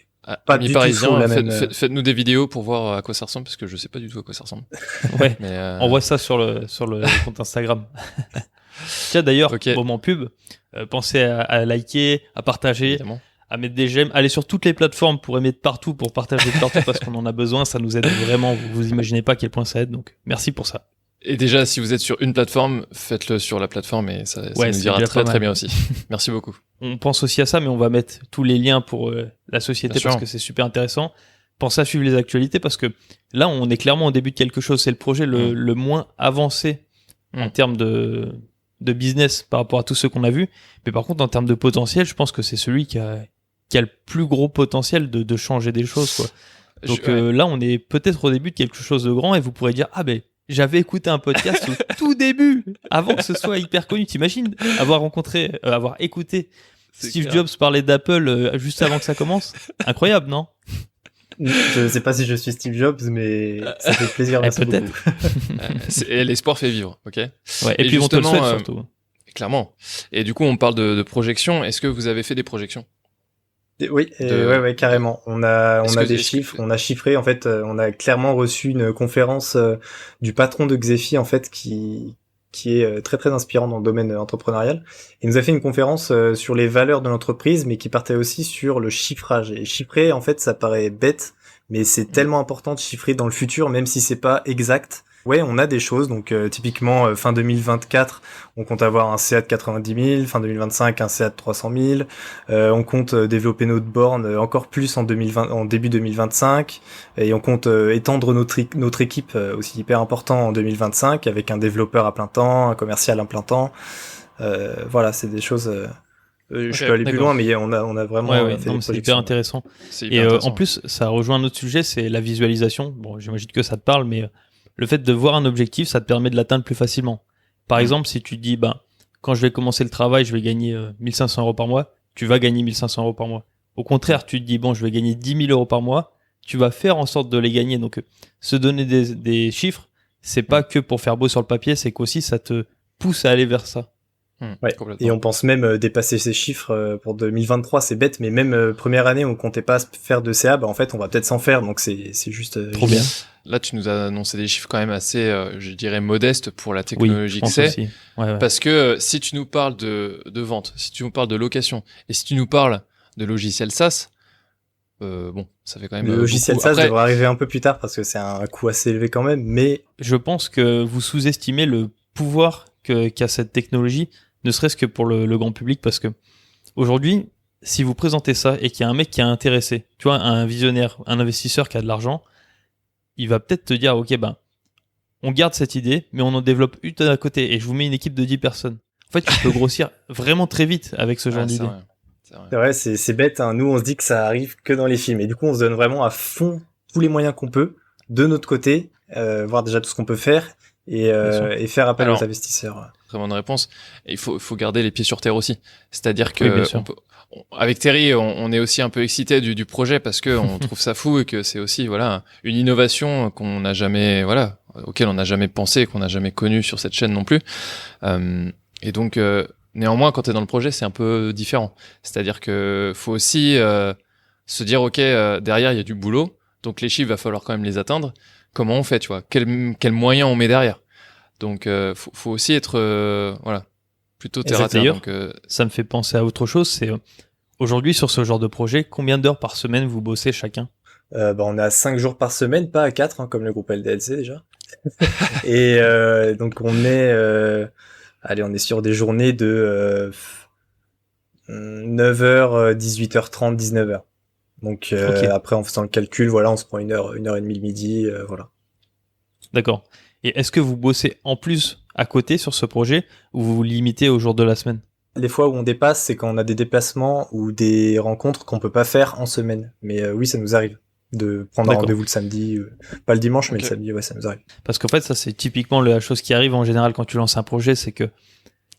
pas Amis du tout sur la parisiens, même... faites-nous des vidéos pour voir à quoi ça ressemble, parce que je sais pas du tout à quoi ça ressemble. Ouais. Mais, On voit ça sur le compte Instagram. Tiens, d'ailleurs, Ok. moment pub, pensez à liker, à partager, évidemment. à mettre des j'aime, allez sur toutes les plateformes pour aimer de partout, pour partager de partout parce qu'on en a besoin, ça nous aide vraiment, vous imaginez pas à quel point ça aide, donc merci pour ça. Et déjà, si vous êtes sur une plateforme, faites-le sur la plateforme et ça Ouais, nous c'est ira déjà très pas très mal. bien aussi. Merci beaucoup. On pense aussi à ça, mais on va mettre tous les liens pour la société Bien parce sûr. que c'est super intéressant. Pensez à suivre les actualités parce que là, on est clairement au début de quelque chose. C'est le projet le moins avancé en termes de business par rapport à tous ceux qu'on a vus. Mais par contre, en termes de potentiel, je pense que c'est celui qui a le plus gros potentiel de changer des choses, quoi. Donc là, on est peut-être au début de quelque chose de grand et vous pourrez dire, ah ben, j'avais écouté un podcast au tout début, avant que ce soit hyper connu. T'imagines avoir écouté C'est Steve clair. Jobs parler d'Apple juste avant que ça commence? Incroyable, non? Je sais pas si je suis Steve Jobs, mais ça fait plaisir. Merci peut-être. beaucoup. Et l'espoir fait vivre, ok? Ouais, et puis on te le souhaite surtout. Clairement. Et du coup, on parle de projection. Est-ce que vous avez fait des projections? Oui, ouais, carrément. On a des est-ce chiffres, que- on a chiffré. En fait, on a clairement reçu une conférence du patron de Xefi, en fait, qui est très très inspirant dans le domaine entrepreneurial. Il nous a fait une conférence sur les valeurs de l'entreprise, mais qui partait aussi sur le chiffrage. Et chiffrer, en fait, ça paraît bête, mais c'est tellement important de chiffrer dans le futur, même si c'est pas exact. Ouais, on a des choses. Donc typiquement fin 2024, on compte avoir un CA de 90 000. Fin 2025, un CA de 300 000. On compte développer notre borne encore plus en début 2025, et on compte étendre notre équipe aussi hyper important en 2025 avec un développeur à plein temps, un commercial à plein temps. Voilà, c'est des choses. Je peux aller plus d'accord. loin, mais on a vraiment Ouais, fait non, des c'est hyper projections. intéressant. C'est Et hyper intéressant. en plus, ça rejoint un autre sujet, c'est la visualisation. Bon, j'imagine que ça te parle, mais le fait de voir un objectif, ça te permet de l'atteindre plus facilement. Par exemple, si tu te dis, quand je vais commencer le travail, je vais gagner 1500 euros par mois, tu vas gagner 1500 euros par mois. Au contraire, tu te dis, bon, je vais gagner 10 000 euros par mois, tu vas faire en sorte de les gagner. Donc, se donner des chiffres, c'est pas que pour faire beau sur le papier, c'est qu'aussi ça te pousse à aller vers ça. Ouais. Complètement. Et on pense même dépasser ces chiffres pour 2023, c'est bête, mais même première année on comptait pas faire de CA, en fait on va peut-être s'en faire, donc c'est juste Trop génial. bien. Là, tu nous as annoncé des chiffres quand même assez, je dirais, modestes pour la Oui, technologie je que pense c'est. aussi. Ouais. Parce que si tu nous parles de vente, si tu nous parles de location, et si tu nous parles de logiciel SaaS, bon, ça fait quand même Le logiciel beaucoup. SaaS Après, devrait arriver un peu plus tard parce que c'est un coût assez élevé quand même, mais Je pense que vous sous-estimez le pouvoir qu'a cette technologie, ne serait-ce que pour le grand public, parce que aujourd'hui, si vous présentez ça et qu'il y a un mec qui est intéressé, tu vois, un visionnaire, un investisseur qui a de l'argent, il va peut-être te dire, ok, on garde cette idée, mais on en développe une à côté, et je vous mets une équipe de 10 personnes. En fait, tu peux grossir vraiment très vite avec ce genre ouais, c'est d'idée. vrai. C'est vrai. c'est vrai, c'est bête, hein. Nous on se dit que ça arrive que dans les films, et du coup on se donne vraiment à fond tous les moyens qu'on peut, de notre côté, voir déjà tout ce qu'on peut faire, Bien sûr. et faire appel Alors, aux investisseurs. Très bonne réponse. Et il faut garder les pieds sur terre aussi. C'est-à-dire que Oui, bien sûr. avec Terry, on est aussi un peu excité du projet parce que on trouve ça fou et que c'est aussi voilà une innovation qu'on n'a jamais auquel on n'a jamais pensé, qu'on n'a jamais connu sur cette chaîne non plus. Et donc néanmoins, quand tu es dans le projet, c'est un peu différent. C'est-à-dire que faut aussi se dire ok derrière il y a du boulot, donc les chiffres va falloir quand même les atteindre. Comment on fait, tu vois, quel moyen on met derrière. Donc, faut aussi être, plutôt terre à Exact. terre. D'ailleurs, Donc, ça me fait penser à autre chose, c'est aujourd'hui sur ce genre de projet, combien d'heures par semaine vous bossez chacun? On est à 5 jours par semaine, pas à 4, hein, comme le groupe LDLC déjà. Et donc on est sur des journées de 9h, 18h30, 19h. Donc Ok. après en faisant le calcul, voilà, on se prend une heure et demie le midi, voilà. D'accord. Et est-ce que vous bossez en plus à côté sur ce projet ou vous vous limitez au jour de la semaine? Les fois où on dépasse, c'est quand on a des déplacements ou des rencontres qu'on peut pas faire en semaine. Mais oui, ça nous arrive de prendre un D'accord. rendez-vous le samedi, pas le dimanche, mais Ok. le samedi, ouais, ça nous arrive. Parce qu'en fait, ça c'est typiquement la chose qui arrive en général quand tu lances un projet, c'est que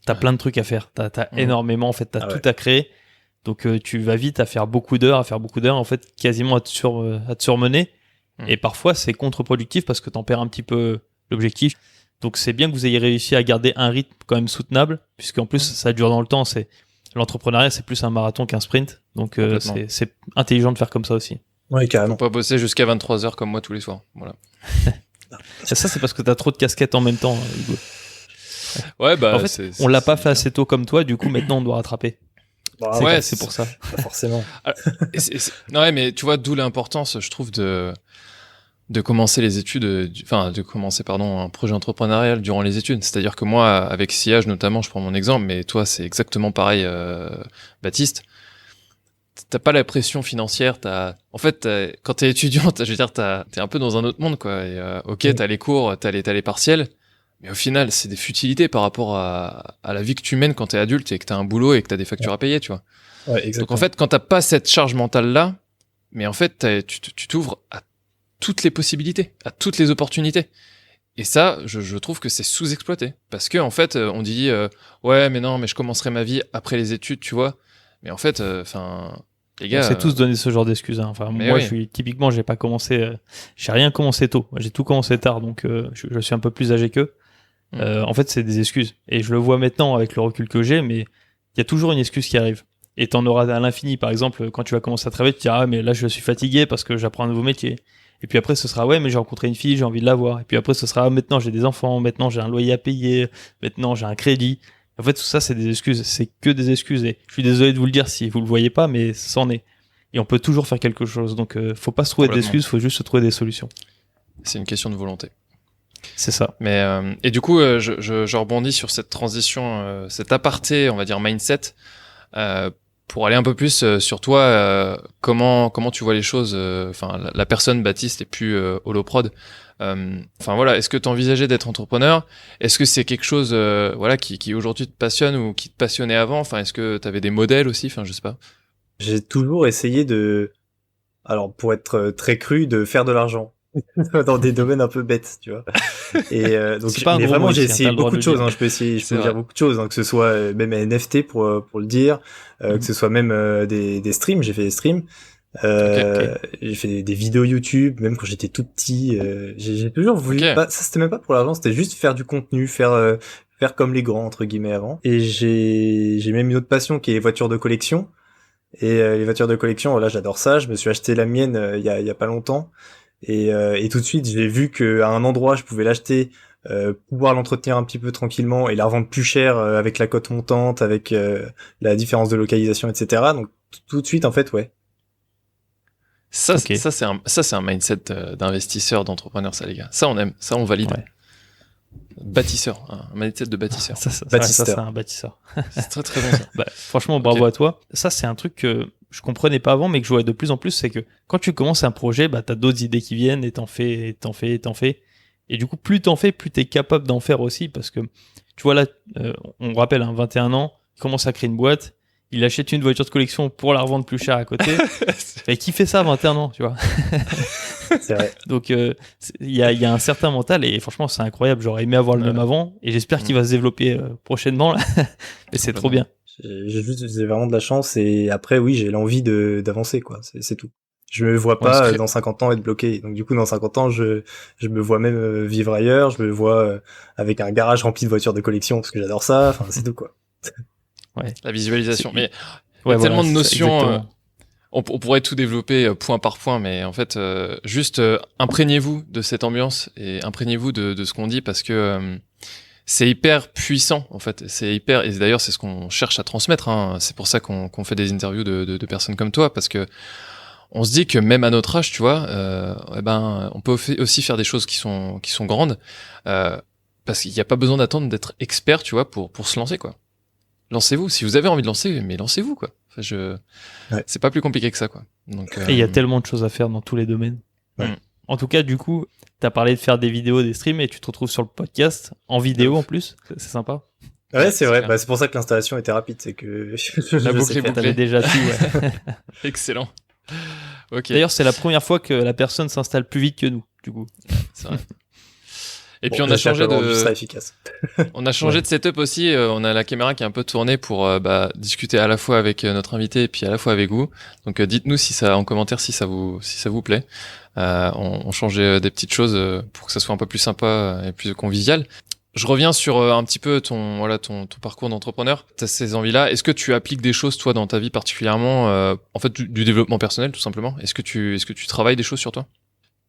t'as plein de trucs à faire. T'as énormément, en fait, t'as tout à créer. Donc, tu vas vite à faire beaucoup d'heures, en fait, quasiment à te surmener. Et parfois, c'est contre-productif parce que t'en perds un petit peu l'objectif. Donc, c'est bien que vous ayez réussi à garder un rythme quand même soutenable, puisqu'en plus, ça dure dans le temps. L'entrepreneuriat, c'est plus un marathon qu'un sprint. Donc, c'est intelligent de faire comme ça aussi. Ouais, carrément. Faut pas bosser jusqu'à 23h comme moi tous les soirs. Voilà. Ça, c'est parce que t'as trop de casquettes en même temps, Hugo. Ouais, bah, en fait, on l'a pas fait assez tôt comme toi, du coup, maintenant, on doit rattraper. Bah, C'est pour ça. Pas forcément. Non, ouais, mais tu vois, d'où l'importance, je trouve, de commencer les études, un projet entrepreneurial durant les études. C'est-à-dire que moi, avec Sillage notamment, je prends mon exemple, mais toi, c'est exactement pareil, Baptiste. T'as pas la pression financière, en fait, quand t'es étudiant, je veux dire, t'es un peu dans un autre monde, quoi. Et, ok, t'as les cours, t'as les partiels, mais au final, c'est des futilités par rapport à la vie que tu mènes quand t'es adulte et que t'as un boulot et que t'as des factures à payer, tu vois. Ouais, exactement. Donc en fait, quand t'as pas cette charge mentale-là, mais en fait, tu t'ouvres à toutes les possibilités, à toutes les opportunités. Et ça, je trouve que c'est sous-exploité. Parce que, en fait, on dit, ouais, mais non, mais je commencerai ma vie après les études, tu vois. Mais en fait, les gars. On s'est tous donné ce genre d'excuses. Hein. Enfin, moi, oui. j'ai pas commencé, j'ai rien commencé tôt. J'ai tout commencé tard, donc je suis un peu plus âgé qu'eux. En fait, c'est des excuses. Et je le vois maintenant avec le recul que j'ai, mais il y a toujours une excuse qui arrive. Et t'en auras à l'infini. Par exemple, quand tu vas commencer à travailler, tu diras, ah, mais là, je suis fatigué parce que j'apprends un nouveau métier. Et puis après, ce sera, ouais, mais j'ai rencontré une fille, j'ai envie de la voir. Et puis après, ce sera, maintenant, j'ai des enfants, maintenant, j'ai un loyer à payer, maintenant, j'ai un crédit. En fait, tout ça, c'est des excuses. C'est que des excuses. Et je suis désolé de vous le dire si vous le voyez pas, mais c'en est. Et on peut toujours faire quelque chose. Donc, faut pas se trouver d'excuses, faut juste se trouver des solutions. C'est une question de volonté. C'est ça. Mais et du coup, je rebondis sur cette transition, cet aparté, on va dire mindset, pour aller un peu plus sur toi. Comment tu vois les choses, enfin la personne Baptiste et puis Holoprod. Enfin voilà, est-ce que tu envisageais d'être entrepreneur? Est-ce que c'est quelque chose, voilà, qui aujourd'hui te passionne ou qui te passionnait avant? Enfin, est-ce que tu avais des modèles aussi? Enfin, je sais pas. J'ai toujours essayé alors pour être très cru, de faire de l'argent dans des domaines un peu bêtes, tu vois. Et donc, mais vraiment, j'ai essayé beaucoup de choses. Hein. Je peux dire beaucoup de choses, hein, que ce soit même NFT pour le dire, que ce soit même des streams. J'ai fait des streams. J'ai fait des vidéos YouTube, même quand j'étais tout petit. J'ai toujours voulu. Ça c'était même pas pour l'argent, c'était juste faire du contenu, faire comme les grands entre guillemets avant. Et j'ai même une autre passion qui est les voitures de collection. Et les voitures de collection, là, j'adore ça. Je me suis acheté la mienne il y a pas longtemps. Et tout de suite, j'ai vu qu'à un endroit, je pouvais l'acheter, pouvoir l'entretenir un petit peu tranquillement et la revendre plus cher avec la cote montante, avec la différence de localisation, etc. Donc tout de suite, en fait, ouais. Ça, c'est un mindset d'investisseur, d'entrepreneur, ça, les gars. Ça, on aime. Ça, on valide. Ouais. Bâtisseur, un mindset de bâtisseur. Ça, c'est un bâtisseur. C'est très très bon ça. Bah, franchement, bravo à toi. Ça, c'est un truc que je comprenais pas avant, mais que je vois de plus en plus, c'est que quand tu commences un projet, bah, t'as d'autres idées qui viennent et t'en fais. Et du coup, plus t'en fais, plus t'es capable d'en faire aussi, parce que, tu vois là, on rappelle, 21 ans, il commence à créer une boîte, il achète une voiture de collection pour la revendre plus cher à côté. Et qui fait ça à 21 ans, tu vois? C'est vrai. Donc, il y a un certain mental et franchement, c'est incroyable. J'aurais aimé avoir le même avant et j'espère qu'il va se développer prochainement. Là. Mais c'est trop bien. J'ai vraiment de la chance et après, oui, j'ai l'envie d'avancer, quoi. C'est tout. Je me vois pas dans 50 ans être bloqué. Donc du coup, dans 50 ans, je me vois même vivre ailleurs. Je me vois avec un garage rempli de voitures de collection parce que j'adore ça. Enfin, c'est tout, quoi. Ouais. La visualisation. Mais il y a tellement de notions. On pourrait tout développer point par point, mais en fait, juste imprégnez-vous de cette ambiance et imprégnez-vous de ce qu'on dit parce que c'est hyper puissant en fait. C'est hyper et d'ailleurs c'est ce qu'on cherche à transmettre. Hein. C'est pour ça qu'on fait des interviews de personnes comme toi parce que on se dit que même à notre âge, tu vois, on peut aussi faire des choses qui sont grandes parce qu'il n'y a pas besoin d'attendre d'être expert, tu vois, pour se lancer quoi. Lancez-vous. Si vous avez envie de lancer, mais lancez-vous quoi. Enfin, c'est pas plus compliqué que ça quoi. Donc, et il y a tellement de choses à faire dans tous les domaines. Ouais. En tout cas, du coup, t'as parlé de faire des vidéos, des streams, et tu te retrouves sur le podcast en vidéo en plus. C'est sympa. Ouais, c'est vrai. Bah, c'est pour ça que l'installation était rapide, c'est que la boucle est bouclée. T'avais déjà tout. Ouais. Excellent. Okay. D'ailleurs, c'est la première fois que la personne s'installe plus vite que nous, du coup. C'est vrai. Et Bon, puis on a j'espère changé que le rendu de, sera efficace. on a changé de setup aussi. On a la caméra qui est un peu tournée pour discuter à la fois avec notre invité et puis à la fois avec vous. Donc dites-nous si ça en commentaire si ça vous plaît. On changeait des petites choses pour que ça soit un peu plus sympa et plus convivial. Je reviens sur un petit peu ton parcours d'entrepreneur. T'as ces envies-là. Est-ce que tu appliques des choses toi dans ta vie particulièrement, en fait du développement personnel tout simplement. Est-ce que tu travailles des choses sur toi?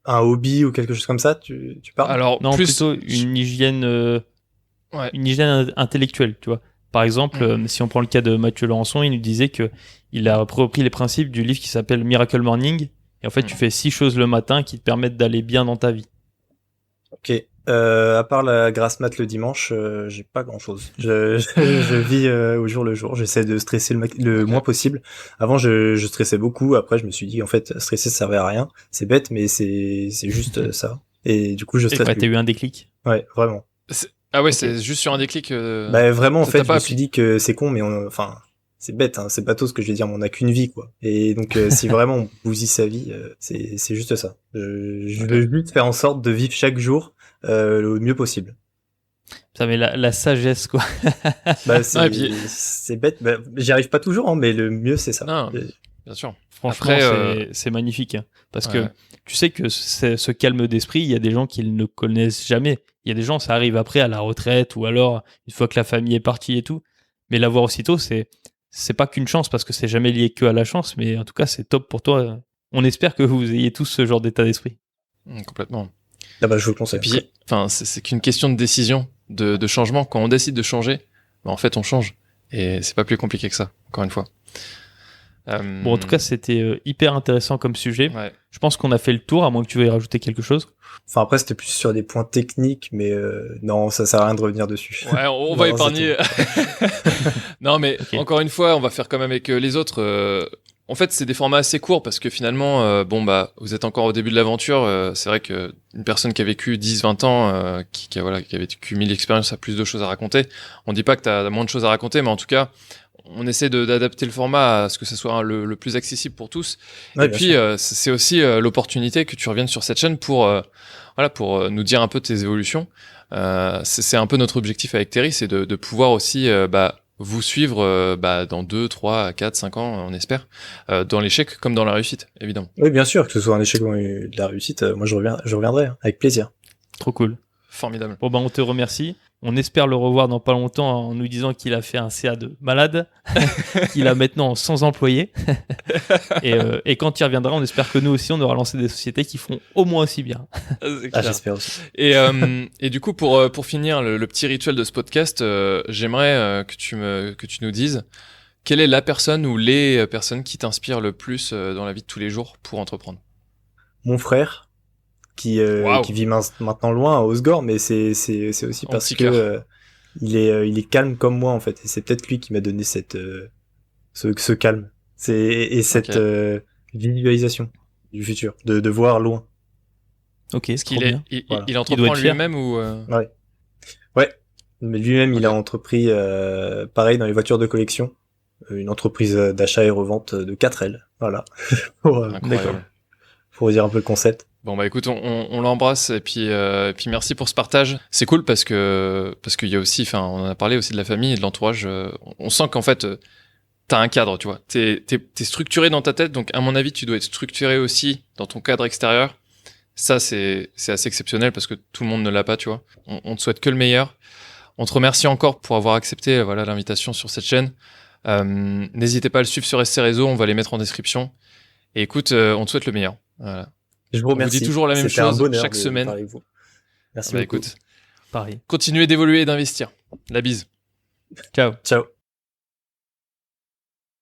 Un hobby ou quelque chose comme ça, tu parles? Alors Non, plus plutôt une hygiène, ouais. une hygiène intellectuelle, tu vois. Par exemple, si on prend le cas de Mathieu Laurençon, il nous disait que il a repris les principes du livre qui s'appelle Miracle Morning. Et en fait, tu fais 6 choses le matin qui te permettent d'aller bien dans ta vie. Ok. À part la grasse mat le dimanche, j'ai pas grand chose. Je vis au jour le jour. J'essaie de stresser le Ok. moins possible. Avant, je stressais beaucoup. Après, je me suis dit, en fait, stresser, ça servait à rien. C'est bête, mais c'est juste ça. Et du coup, je stresse Ouais, t'as plus. eu un déclic. Ouais, vraiment. Ah ouais, Ok. c'est juste sur un déclic. Bah, vraiment, en ça fait, t'a je pas me suis dit que c'est con, mais enfin, c'est bête, hein. C'est bateau ce que je vais dire, mais on n'a qu'une vie, quoi. Et donc, si vraiment on bousille sa vie, c'est juste ça. Je Ok. veux juste faire en sorte de vivre chaque jour le mieux possible. Ça met la sagesse, quoi. Bah, Ah, et puis- c'est bête. Bah, j'y arrive pas toujours, hein, mais le mieux, c'est ça. Non, bien sûr. Franchement, Après, c'est magnifique. Hein. Parce ouais. que tu sais que ce calme d'esprit, il y a des gens qui ne connaissent jamais. Il y a des gens, ça arrive après à la retraite ou alors une fois que la famille est partie et tout. Mais l'avoir aussitôt, c'est pas qu'une chance parce que c'est jamais lié que à la chance. Mais en tout cas, c'est top pour toi. On espère que vous ayez tous ce genre d'état d'esprit. Complètement. Ah bah, je vous le Et conseille. puis, enfin, c'est qu'une question de décision, de changement. Quand on décide de changer, bah, en fait, on change. Et c'est pas plus compliqué que ça, encore une fois. Bon, en tout cas, c'était hyper intéressant comme sujet. ouais. Je pense qu'on a fait le tour, à moins que tu veuilles rajouter quelque chose. Enfin, après, c'était plus sur des points techniques, mais non, ça sert à rien de revenir dessus. Ouais, on Non, va c'est épargner. Non, mais Ok. encore une fois, on va faire comme avec les autres. En fait, c'est des formats assez courts parce que finalement, bon, bah, vous êtes encore au début de l'aventure. C'est vrai que une personne qui a vécu 10, 20 ans, qui a vécu 1000 expériences a plus de choses à raconter. On dit pas que t'as moins de choses à raconter, mais en tout cas, on essaie d'adapter le format à ce que ce soit le plus accessible pour tous. Ouais, Et bien puis, sûr. c'est aussi l'opportunité que tu reviennes sur cette chaîne pour, pour nous dire un peu tes évolutions. C'est un peu notre objectif avec Terry, c'est de pouvoir aussi vous suivre dans 2, 3, 4, 5 ans, on espère, dans l'échec comme dans la réussite, évidemment. Oui, bien sûr, que ce soit un échec ou de la réussite, moi je reviendrai, hein, avec plaisir. Trop cool. Formidable. Bon, ben, on te remercie. On espère le revoir dans pas longtemps en nous disant qu'il a fait un CA de malade, qu'il a maintenant 100 employés. Et quand il reviendra, on espère que nous aussi, on aura lancé des sociétés qui feront au moins aussi bien. C'est Ah, clair. j'espère aussi. Et du coup, pour finir le petit rituel de ce podcast, j'aimerais que tu nous dises quelle est la personne ou les personnes qui t'inspirent le plus dans la vie de tous les jours pour entreprendre. Mon frère, Waouh. qui vit maintenant loin à Osgore, mais c'est aussi En parce petit que cœur. il est calme comme moi en fait, et c'est peut-être lui qui m'a donné ce calme, cette Ok. visualisation du futur, de voir loin. Ok, Est-ce trop qu'il bien. il Voilà. il doit entreprend être fier. lui-même ou Ouais, mais lui-même il a Ok. entrepris pareil dans les voitures de collection, une entreprise d'achat et revente de 4L, voilà, pour Incroyable. pour dire un peu le concept. Bon bah écoute, on l'embrasse et puis merci pour ce partage. C'est cool parce qu'il y a aussi, enfin on en a parlé aussi de la famille et de l'entourage. On sent qu'en fait t'as un cadre, tu vois. T'es structuré dans ta tête, donc à mon avis tu dois être structuré aussi dans ton cadre extérieur. Ça c'est assez exceptionnel parce que tout le monde ne l'a pas, tu vois. On te souhaite que le meilleur. On te remercie encore pour avoir accepté l'invitation sur cette chaîne. N'hésitez pas à le suivre sur SC Réseau, on va les mettre en description. Et écoute, on te souhaite le meilleur. Voilà. Je vous On vous remercie. dit toujours la même C'était un chose bonheur chaque de semaine. parler avec vous. Merci Bah beaucoup. écoute, Pareil. continuez d'évoluer et d'investir. La bise. Ciao. Ciao.